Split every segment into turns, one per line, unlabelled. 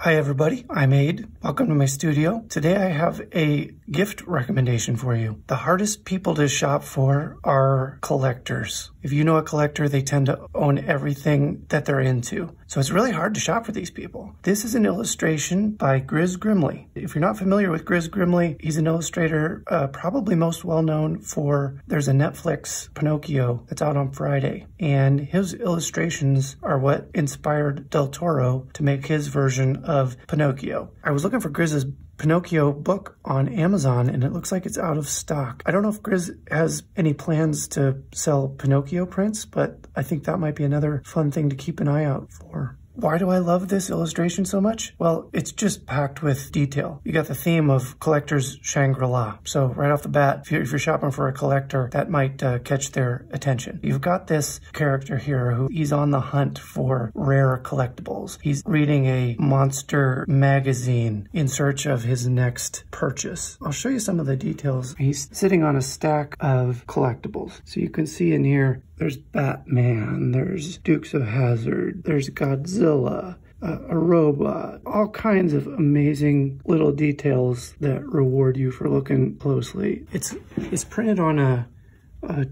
Hi everybody, I'm Aid. Welcome to my studio. Today I have a gift recommendation for you. The hardest people to shop for are collectors. If you know a collector, they tend to own everything that they're into. So it's really hard to shop for these people. This is an illustration by Gris Grimly. If you're not familiar with Gris Grimly, he's an illustrator probably most well known for, there's a Netflix Pinocchio that's out on Friday. And his illustrations are what inspired Del Toro to make his version of Pinocchio. I was looking for Gris's Pinocchio book on Amazon and it looks like it's out of stock. I don't know if Gris has any plans to sell Pinocchio prints, but I think that might be another fun thing to keep an eye out for. Why do I love this illustration so much? Well, it's just packed with detail. You got the theme of collector's Shangri-La. So right off the bat, if you're shopping for a collector, that might catch their attention. You've got this character here who he's on the hunt for rare collectibles. He's reading a monster magazine in search of his next purchase. I'll show you some of the details. He's sitting on a stack of collectibles. So you can see in here, there's Batman, there's Dukes of Hazzard, there's Godzilla, a robot, all kinds of amazing little details that reward you for looking closely. It's printed on a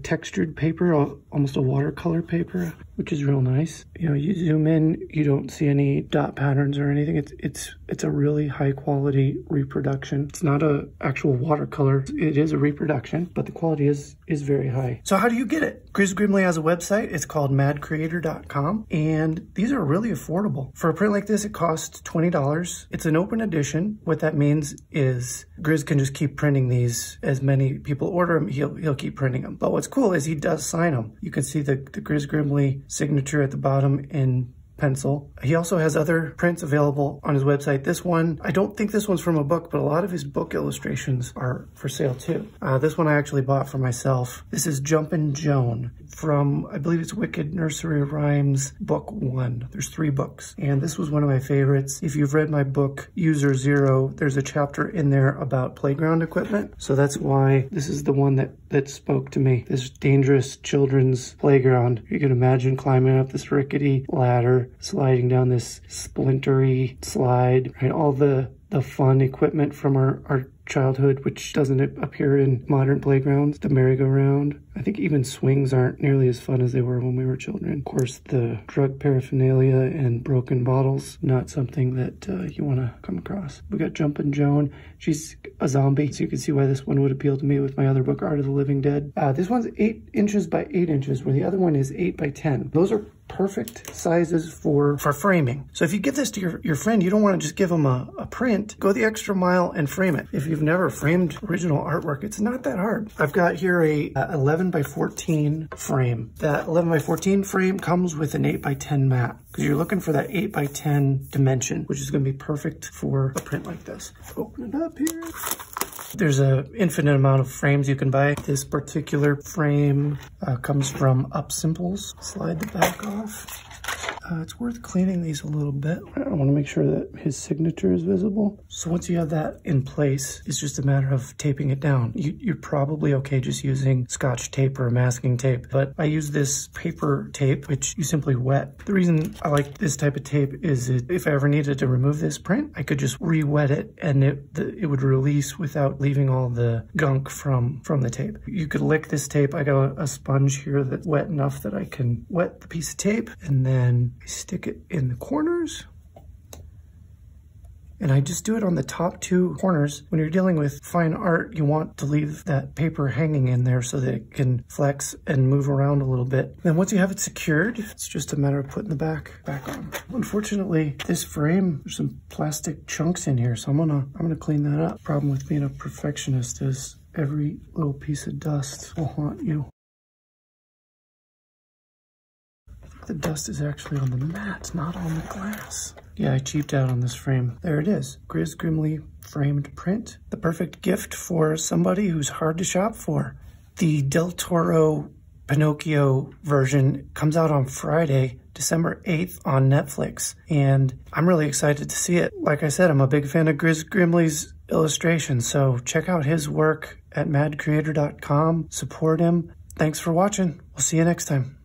textured paper, almost a watercolor paper, which is real nice. You know, you zoom in, you don't see any dot patterns or anything. It's a really high quality reproduction. It's not a actual watercolor. It is a reproduction, but the quality is very high. So how do you get it? Gris Grimly has a website. It's called madcreator.com, and these are really affordable. For a print like this, it costs $20. It's an open edition. What that means is Gris can just keep printing these. As many people order them, he'll keep printing them. But what's cool is he does sign them. You can see the Gris Grimly signature at the bottom in pencil. He also has other prints available on his website. This one, I don't think this one's from a book, but a lot of his book illustrations are for sale too. This one I actually bought for myself. This is Jumpin' Joan from, I believe it's Wicked Nursery Rhymes book 1. There's 3 books. And this was one of my favorites. If you've read my book, User Zero, there's a chapter in there about playground equipment. So that's why this is the one that spoke to me. This dangerous children's playground. You can imagine climbing up this rickety ladder, sliding down this splintery slide, right? All the fun equipment from our childhood, which doesn't appear in modern playgrounds. The merry-go-round. I think even swings aren't nearly as fun as they were when we were children. Of course, the drug paraphernalia and broken bottles, not something that you want to come across. We got Jumpin' Joan. She's a zombie, so you can see why this one would appeal to me with my other book, Art of the Living Dead. This one's 8 inches by 8 inches, where the other one is 8 by 10. Those are perfect sizes for framing. So if you give this to your friend, you don't want to just give them a print. Go the extra mile and frame it. If you've never framed original artwork, it's not that hard. I've got here a 11 by 14 frame. That 11 by 14 frame comes with an 8 by 10 mat, because you're looking for that 8 by 10 dimension, which is going to be perfect for a print like this. Open it up here. There's an infinite amount of frames you can buy. This particular frame comes from Up Simples. Slide the back off. It's worth cleaning these a little bit. I want to make sure that his signature is visible. So once you have that in place, it's just a matter of taping it down. You're probably okay just using Scotch tape or masking tape, but I use this paper tape, which you simply wet. The reason I like this type of tape is if I ever needed to remove this print, I could just re-wet it and it would release without leaving all the gunk from the tape. You could lick this tape. I got a sponge here that's wet enough that I can wet the piece of tape, and then I stick it in the corners. And I just do it on the top 2 corners. When you're dealing with fine art, you want to leave that paper hanging in there so that it can flex and move around a little bit. Then once you have it secured, it's just a matter of putting the back on. Unfortunately, this frame, there's some plastic chunks in here, so I'm gonna clean that up. Problem with being a perfectionist is every little piece of dust will haunt you. The dust is actually on the mat, not on the glass. Yeah, I cheaped out on this frame. There it is, Gris Grimly framed print. The perfect gift for somebody who's hard to shop for. The Del Toro Pinocchio version comes out on Friday, December 8th on Netflix, and I'm really excited to see it. Like I said, I'm a big fan of Gris Grimly's illustrations, so check out his work at madcreator.com. Support him. Thanks for watching. We'll see you next time.